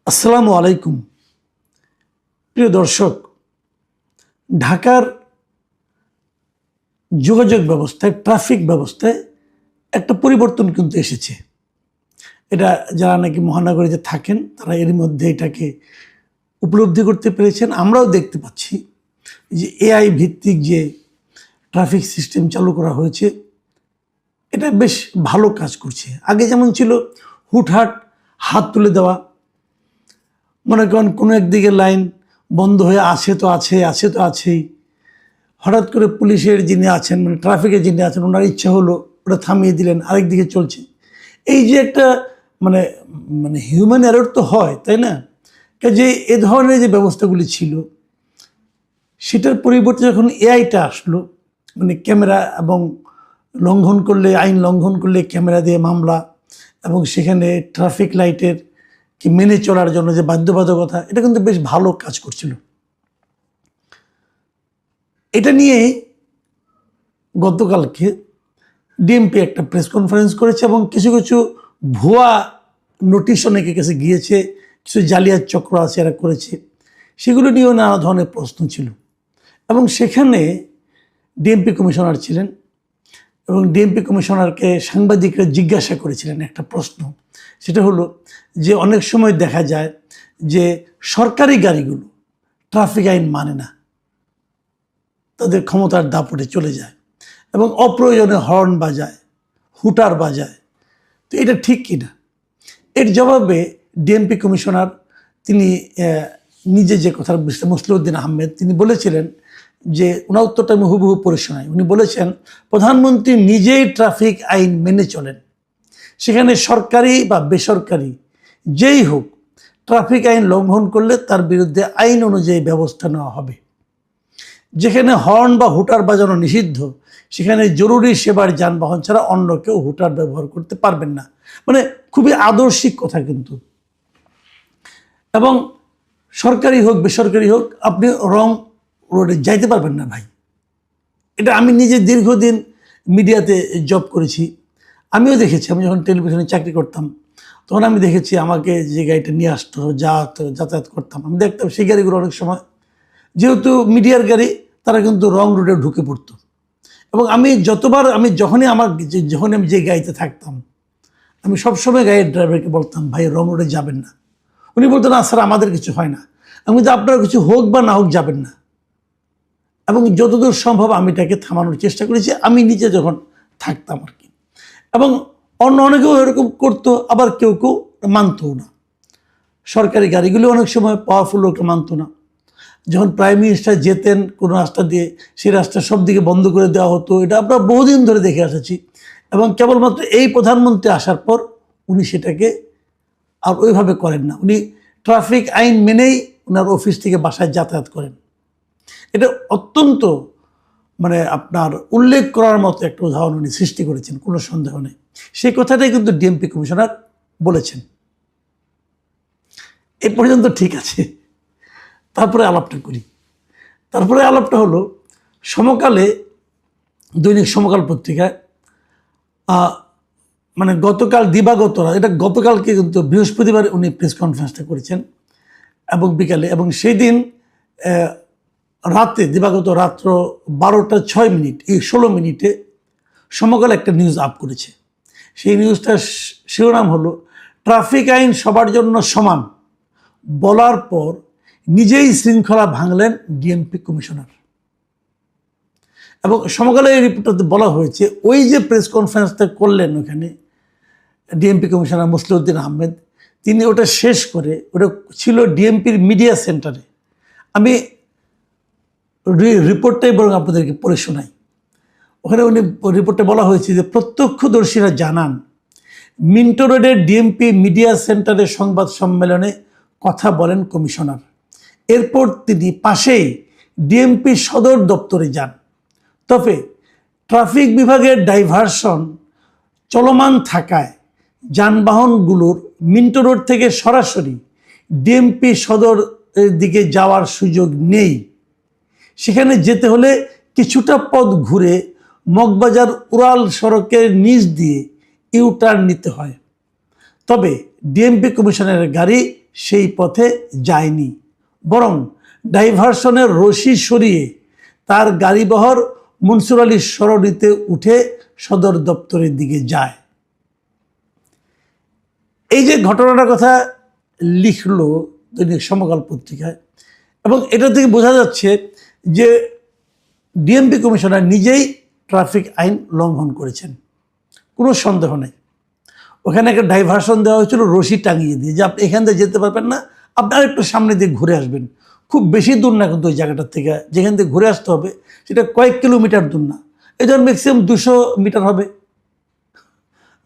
আসসালামু আলাইকুম। প্রিয় দর্শক, ঢাকার যোগাযোগ ব্যবস্থায়, ট্রাফিক ব্যবস্থায় একটা পরিবর্তন কিন্তু এসেছে। এটা যারা নাকি মহানগরীতে থাকেন তারা এর মধ্যে এটাকে উপলব্ধি করতে পেরেছেন। আমরাও দেখতে পাচ্ছি যে এআই ভিত্তিক যে ট্রাফিক সিস্টেম চালু করা হয়েছে, এটা বেশ ভালো কাজ করছে। আগে যেমন ছিল হুটহাট হাত তুলে দেওয়া, মনে করেন কোনো একদিকে লাইন বন্ধ হয়ে আছে তো আছেই, হঠাৎ করে পুলিশের যিনি আছেন, মানে ট্রাফিকের যিনি আছেন, ওনার ইচ্ছা হলো ওটা থামিয়ে দিলেন, আরেক দিকে চলছে। এই যে একটা মানে মানে হিউম্যান এরর তো হয়, তাই না? যে এ ধরনের যে ব্যবস্থাগুলি ছিল, সেটার পরিবর্তে যখন এআইটা আসলো, মানে ক্যামেরা এবং আইন লঙ্ঘন করলে ক্যামেরা দিয়ে মামলা, এবং সেখানে ট্রাফিক লাইটের কি মেনে চলার জন্য যে বাধ্যবাধকতা, এটা কিন্তু বেশ ভালো কাজ করছিল। এটা নিয়ে গতকালকে ডিএমপি একটা প্রেস কনফারেন্স করেছে এবং কিছু কিছু ভুয়া নোটিশ অনেকের কাছে গিয়েছে, কিছু জালিয়াত চক্র আছে এরা করেছে, সেগুলো নিয়েও নানা ধরনের প্রশ্ন ছিল। এবং সেখানে ডিএমপি কমিশনার ছিলেন এবং ডিএমপি কমিশনারকে সাংবাদিকরা জিজ্ঞাসা করেছিলেন একটা প্রশ্ন। সেটা হলো যে অনেক সময় দেখা যায় যে সরকারি গাড়িগুলো ট্রাফিক আইন মানে না, তাদের ক্ষমতার দাপটে চলে যায় এবং অপ্রয়োজনে হর্ন বাজায়, হুটার বাজায়। তো এটা ঠিক কিনা? এর জবাবে ডিএমপি কমিশনার তিনি নিজে যে কথা বলছিলেন, মুসলিউদ্দিন আহমেদ, তিনি বলেছিলেন যে ওনার উত্তরটা আমি হুবহু পড়ে শোনাই। উনি বলেছেন, প্রধানমন্ত্রী নিজেই ট্রাফিক আইন মেনে চলেন, সেখানে সরকারি বা বেসরকারি যেই হোক, ট্রাফিক আইন লঙ্ঘন করলে তার বিরুদ্ধে আইন অনুযায়ী ব্যবস্থা নেওয়া হবে। যেখানে হর্ন বা হুটার বাজানো নিষিদ্ধ, সেখানে জরুরি সেবার যানবাহন ছাড়া অন্য কেউ হুটার ব্যবহার করতে পারবেন না। মানে খুবই আদর্শিক কথা কিন্তু। এবং সরকারি হোক বেসরকারি হোক, আপনি রং রোডে যাইতে পারবেন না ভাই। এটা আমি নিজে দীর্ঘদিন মিডিয়াতে জব করেছি, আমিও দেখেছি। আমি যখন টেলিভিশনে চাকরি করতাম তখন আমি দেখেছি, আমাকে যে গাড়িটা নিয়ে আসতো, যাতায়াত করতাম, আমি দেখতাম সেই গাড়িগুলো অনেক সময়, যেহেতু মিডিয়ার গাড়ি, তারা কিন্তু রং রোডে ঢুকে পড়তো। এবং যখনই আমি যে গাড়িতে থাকতাম, আমি সবসময় গাড়ির ড্রাইভারকে বলতাম, ভাই রং রোডে যাবেন না। উনি বলতেন, না স্যার আমাদের কিছু হয় না। আমি কিন্তু আপনার কিছু হোক বা না হোক যাবেন না। এবং যতদূর সম্ভব আমি এটাকে থামানোর চেষ্টা করেছি, আমি নিজে যখন থাকতাম আর কি। এবং অনেকেও এরকম করতো, আবার কেউ মানতও না। সরকারি গাড়িগুলো অনেক সময় পাওয়ারফুল লোকটা মানতো না। যখন প্রাইম মিনিস্টার যেতেন কোনো রাস্তা দিয়ে, সেই রাস্তা সব দিকে বন্ধ করে দেওয়া হতো। এটা আমরা বহুদিন ধরে দেখে এসেছি। এবং কেবলমাত্র এই প্রধানমন্ত্রী আসার পর উনি সেটাকে আর ওইভাবে করেন না। উনি ট্রাফিক আইন মেনেই ওনার অফিস থেকে বাসায় যাতায়াত করেন। এটা অত্যন্ত আপনার উল্লেখ করার মতো একটা উদাহরণ উনি সৃষ্টি করেছেন, কোনো সন্দেহ নেই। সেই কথাটাই কিন্তু ডিএমপি কমিশনার বলেছেন। এ পর্যন্ত ঠিক আছে। তারপরে আলাপটা হলো সমকালে, দৈনিক সমকাল পত্রিকায় গতকালকে কিন্তু বৃহস্পতিবার উনি প্রেস কনফারেন্সটা করেছেন এবং বিকালে, এবং সেই দিন দিবাগত রাত্র 12টা 16 মিনিটে সমকাল একটা নিউজ আপ করেছে। সেই নিউজটার শিরোনাম হলো, ট্রাফিক আইন সবার জন্য সমান বলার পর নিজেই শৃঙ্খলা ভাঙলেন ডিএমপি কমিশনার। এবং সমকালে এই রিপোর্টটাতে বলা হয়েছে, ওই যে প্রেস কনফারেন্সটা করলেন ওখানে ডিএমপি কমিশনার মুসলিউদ্দিন আহমেদ, তিনি ওটা শেষ করে, ওটা ছিল ডিএমপির মিডিয়া সেন্টারে। আমি রিপোর্টটাই বরং আপনাদেরকে পড়ে শোনাই। ওখানে রিপোর্টে বলা হয়েছে যে, প্রত্যক্ষদর্শীরা জানান, মিন্টো রোডের ডিএমপি মিডিয়া সেন্টারে সংবাদ সম্মেলনে কথা বলেন কমিশনার। এরপর তিনি পাশেই ডিএমপি সদর দপ্তরে যান। তবে ট্রাফিক বিভাগের ডাইভারশন চলমান থাকায় যানবাহনগুলোর মিন্টো রোড থেকে সরাসরি ডিএমপি সদর দিকে যাওয়ার সুযোগ নেই। সেখানে যেতে হলে কিছুটা পথ ঘুরে মগবাজার উড়াল সড়কের নিচ দিয়ে ইউটার্ন নিতে হয়। তবে ডিএমপি কমিশনারের গাড়ি সেই পথে যায়নি, বরং ডাইভারশনের রশি সরিয়ে তার গাড়িবহর মনসুর আলীর সরণিতে উঠে সদর দপ্তরের দিকে যায়। এই যে ঘটনাটার কথা লিখলো দৈনিক সমকাল পত্রিকায়, এবং এটা থেকে বোঝা যাচ্ছে যে ডিএমপি কমিশনার নিজেই ট্রাফিক আইন লঙ্ঘন করেছেন, কোনো সন্দেহ নেই। ওখানে একটা ডাইভারশন দেওয়া হয়েছিল রশি টাঙিয়ে দিয়ে, যে আপনি এখান থেকে যেতে পারবেন না, আপনি আরেকটু সামনে দিয়ে ঘুরে আসবেন। খুব বেশি দূর না কিন্তু ওই জায়গাটার থেকে, যেখান থেকে ঘুরে আসতে হবে সেটা কয়েক কিলোমিটার দূর না, এই ধর ম্যাক্সিমাম 200 মিটার হবে,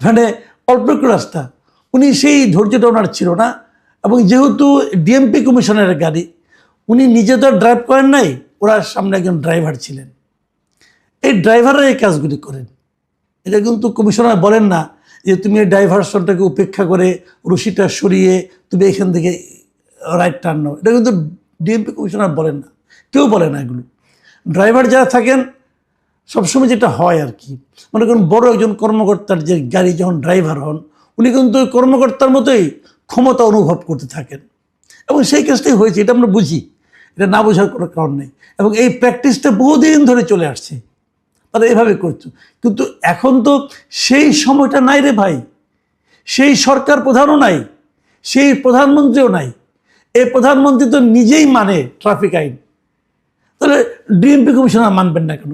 মানে অল্প একটু রাস্তা। উনি সেই ধৈর্যটা ওনার ছিল না, এবং যেহেতু ডিএমপি কমিশনারের গাড়ি, উনি নিজে তো ড্রাইভ করেন নাই, ওরা সামনে একজন ড্রাইভার ছিলেন, এই ড্রাইভাররা এই কাজগুলি করেন। এটা কিন্তু কমিশনার বলেন না যে তুমি এই ডাইভারশনটাকে উপেক্ষা করে রশিটা সরিয়ে তুমি এখান থেকে রাইট টার্ন নাও, এটা কিন্তু ডিএমপি কমিশনার বলেন না, কেউ বলে না এগুলো। ড্রাইভার যারা থাকেন সবসময় যেটা হয় আর কি, মনে করুন বড় একজন কর্মকর্তার যে গাড়ি যখন ড্রাইভার হন, উনি কিন্তু ওই কর্মকর্তার মতোই ক্ষমতা অনুভব করতে থাকেন, এবং সেই কাজটাই হয়েছে, এটা আমরা বুঝি, এটা না বোঝার কোনো কারণ নেই। এবং এই প্র্যাকটিসটা বহুদিন ধরে চলে আসছে, তারা এভাবে করতো। কিন্তু এখন তো সেই সময়টা নাই রে ভাই, সেই সরকার প্রধানও নাই, সেই প্রধানমন্ত্রীও নাই। এই প্রধানমন্ত্রী তো নিজেই মানে ট্রাফিক আইন, তাহলে ডিএমপি কমিশনার মানবেন না কেন?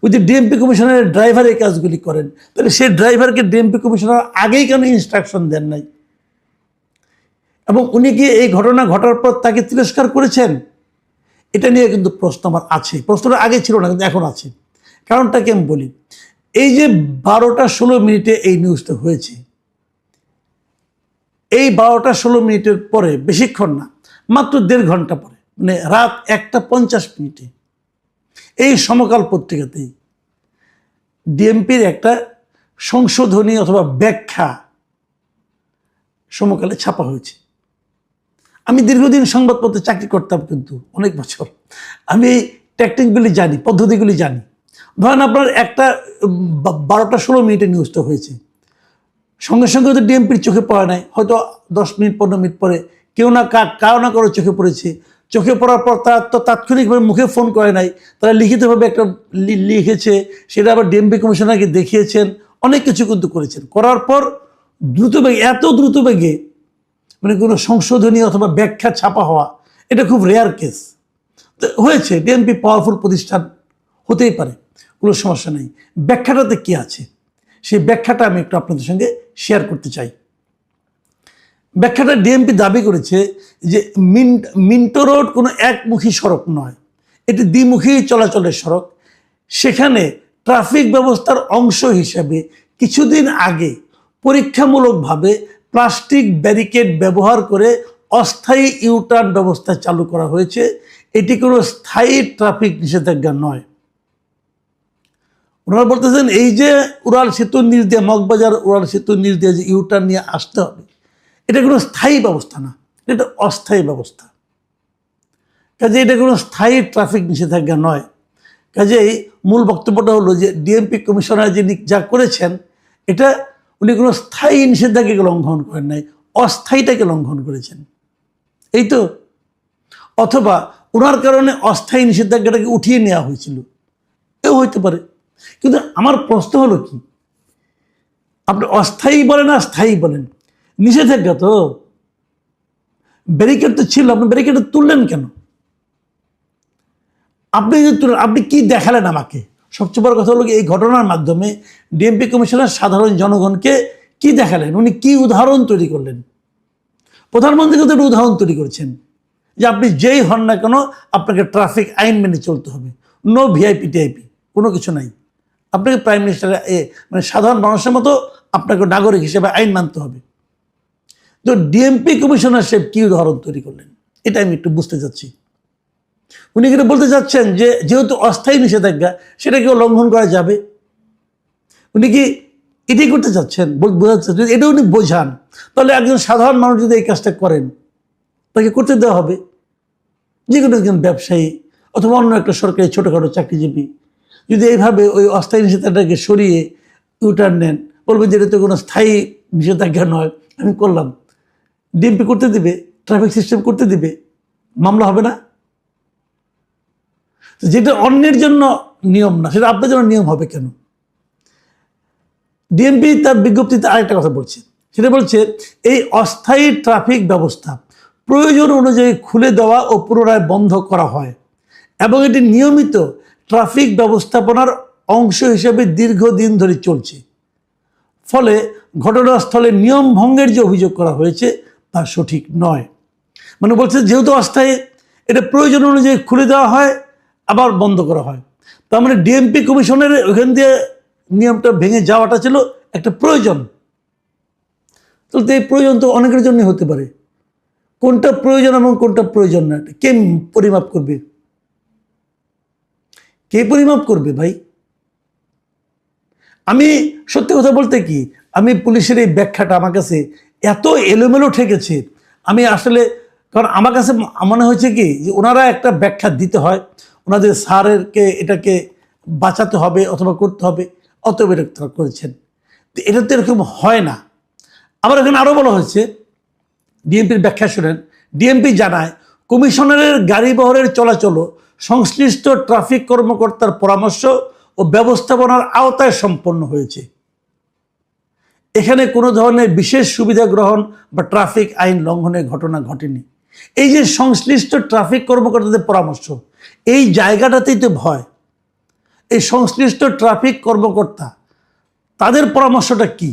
ওই যে ডিএমপি কমিশনারের ড্রাইভার এই কাজগুলি করেন, তাহলে সেই ড্রাইভারকে ডিএমপি কমিশনার আগেই কেন ইনস্ট্রাকশন দেন নাই? এবং উনি কি এই ঘটনা ঘটার পর তাকে তিরস্কার করেছেন? এটা নিয়ে কিন্তু প্রশ্ন আমার আছে, প্রশ্নটা আগে ছিল না কিন্তু এখন আছে। কারণটাকে আমি বলি, এই যে 12টা 16 মিনিটে এই নিউজটা হয়েছে, এই 12টা 16 মিনিটের পরে, বেশিক্ষণ না, মাত্র 1.5 ঘন্টা পরে, মানে রাত 1টা 50 মিনিটে এই সমকাল পত্রিকাতেই ডিএমপির একটা সংশোধনী অথবা ব্যাখ্যা সমকালে ছাপা হয়েছে। আমি দীর্ঘদিন সংবাদপত্রে চাকরি করতাম, কিন্তু অনেক বছর, আমি এই টেকনিকগুলি জানি, পদ্ধতিগুলি জানি। ধরেন আপনার একটা 12টা 16 মিনিটে নিউজটা হয়েছে, সঙ্গে সঙ্গে হয়তো ডিএমপির চোখে পড়ে নাই, হয়তো 10 মিনিট 15 মিনিট পরে কেউ না কারো না কারো চোখে পড়েছে। চোখে পড়ার পর তারা তো তাৎক্ষণিকভাবে মুখে ফোন করে নাই, তারা লিখিতভাবে একটা লিখেছে, সেটা আবার ডিএমপি কমিশনারকে দেখিয়েছেন, অনেক কিছু কিন্তু করেছেন। করার পর দ্রুতবেগে, এত দ্রুতবেগে মানে কোনো সংশোধনী অথবা ব্যাখ্যা ছাপা হওয়া, এটা খুব রেয়ার কেস হয়েছে। ডিএমপি পাওয়ারফুল প্রতিষ্ঠান, হতেই পারে, কোনো সমস্যা নেই। ব্যাখ্যাটাতে কি আছে সেই ব্যাখ্যাটা আমি একটু আপনাদের সঙ্গে শেয়ার করতে চাই। ব্যাখ্যাটা ডিএমপি দাবি করেছে যে মিন্টো রোড কোনো একমুখী সড়ক নয়, এটি দ্বিমুখী চলাচলের সড়ক। সেখানে ট্রাফিক ব্যবস্থার অংশ হিসেবে কিছুদিন আগে পরীক্ষামূলকভাবে প্লাস্টিক ব্যারিকেড ব্যবহার করে অস্থায়ী ইউটার্ন ব্যবস্থা চালু করা হয়েছে। এটি কোনো স্থায়ী ট্রাফিক নিষেধাজ্ঞা নয়। ওনারা বলতেছেন এই যে উড়াল সেতুর নিচ দিয়ে, মগবাজার উড়াল সেতুর নিচ দিয়ে যে ইউটার্ন নিয়ে আসতে হবে, এটা কোনো স্থায়ী ব্যবস্থা না, এটা অস্থায়ী ব্যবস্থা। কাজে এটা কোনো স্থায়ী ট্রাফিক নিষেধাজ্ঞা নয়। কাজেই মূল বক্তব্যটা হলো যে ডিএমপি কমিশনার যিনি যা করেছেন, এটা উনি কোনো স্থায়ী নিষেধাজ্ঞাকে লঙ্ঘন করেন নাই, অস্থায়ীটাকে লঙ্ঘন করেছেন, এই তো। অথবা ওনার কারণে অস্থায়ী নিষেধাজ্ঞাটাকে উঠিয়ে নেওয়া হয়েছিল, এও হইতে পারে। কিন্তু আমার প্রশ্ন হলো কি, আপনি অস্থায়ী বলেন আর স্থায়ী বলেন, নিষেধাজ্ঞা তো, ব্যারিকেড তো ছিল, আপনি ব্যারিকেডটা তুললেন কেন? আপনি যদি তুলেন, আপনি কি দেখালেন আমাকে? সবচেয়ে বড় কথা হলো এই ঘটনার মাধ্যমে ডিএমপি কমিশনার সাধারণ জনগণকে কি দেখালেন, উনি কি উদাহরণ তৈরি করলেন? প্রধানমন্ত্রীকে তো একটা উদাহরণ তৈরি করেছেন যে আপনি যেই হন না কেন আপনাকে ট্রাফিক আইন মেনে চলতে হবে, নো ভিআইপি টিআইপি কোনো কিছু নাই। আপনাকে প্রাইম মিনিস্টার মানে সাধারণ মানুষের মতো আপনাকে নাগরিক হিসেবে আইন মানতে হবে। তো ডিএমপি কমিশনার সাহেব কি উদাহরণ তৈরি করলেন, এটা আমি একটু বুঝতে চাচ্ছি। উনি কিন্তু বলতে চাচ্ছেন যে যেহেতু অস্থায়ী নিষেধাজ্ঞা, সেটাকেও লঙ্ঘন করা যাবে। উনি কি এটাই করতে চাচ্ছেন? বোঝাতে চাচ্ছেন, এটা উনি বোঝান, তাহলে একজন সাধারণ মানুষ যদি এই কাজটা করেন, তাকে করতে দেওয়া হবে। যে কোনো একজন ব্যবসায়ী অথবা অন্য একটা সরকারি ছোটোখাটো চাকরিজীবী যদি এইভাবে ওই অস্থায়ী নিষেধাজ্ঞাকে সরিয়ে ইউটার্ন নেন, বলবে যে এটা তো কোনো স্থায়ী নিষেধাজ্ঞা নয়, আমি করলাম, ডিএমপি করতে দেবে? ট্রাফিক সিস্টেম করতে দিবে? মামলা হবে না? যেটা অন্যের জন্য নিয়ম না, সেটা আপনার জন্য নিয়ম হবে কেন? ডিএমপি তার বিজ্ঞপ্তিতে আরেকটা কথা বলছে, সেটা বলছে এই অস্থায়ী ট্রাফিক ব্যবস্থা প্রয়োজন অনুযায়ী খুলে দেওয়া ও পুনরায় বন্ধ করা হয় এবং এটি নিয়মিত ট্রাফিক ব্যবস্থাপনার অংশ হিসেবে দীর্ঘদিন ধরে চলছে। ফলে ঘটনাস্থলে নিয়ম ভঙ্গের যে অভিযোগ করা হয়েছে তা সঠিক নয়। মানে বলছে যেহেতু অস্থায়ী, এটা প্রয়োজন অনুযায়ী খুলে দেওয়া হয় আবার বন্ধ করা হয়, তার মানে ডিএমপি কমিশনের ওখান দিয়ে নিয়মটা ভেঙে যাওয়াটা ছিল একটা প্রয়োজন। তাহলে তো এই প্রয়োজন তো অনেকের জন্য হতে পারে। কোনটা প্রয়োজন এবং কোনটা প্রয়োজন না, কে পরিমাপ করবে? কে পরিমাপ করবে ভাই? আমি সত্যি কথা বলতে কি, আমি পুলিশের এই ব্যাখ্যাটা আমার কাছে এত এলোমেলো ঠেকেছে, আমি আসলে, কারণ আমার কাছে মনে হয়েছে কি যে ওনারা একটা ব্যাখ্যা দিতে হয়, ওনাদের স্যারকে এটাকে বাঁচাতে হবে অথবা করতে হবে, অতএব এটা তারা করেছেন। তো এটা তো এরকম হয় না। আবার এখানে আরও বলা হয়েছে, ডিএমপির ব্যাখ্যা শুনেন, ডিএমপি জানায় কমিশনারের গাড়ি বহরের চলাচল সংশ্লিষ্ট ট্রাফিক কর্মকর্তার পরামর্শ ও ব্যবস্থাপনার আওতায় সম্পন্ন হয়েছে। এখানে কোনো ধরনের বিশেষ সুবিধা গ্রহণ বা ট্রাফিক আইন লঙ্ঘনের ঘটনা ঘটেনি। এই যে সংশ্লিষ্ট ট্রাফিক কর্মকর্তাদের পরামর্শ, এই জায়গাটাতেই তো ভয়। এই সংশ্লিষ্ট ট্রাফিক কর্মকর্তা, তাদের পরামর্শটা কি?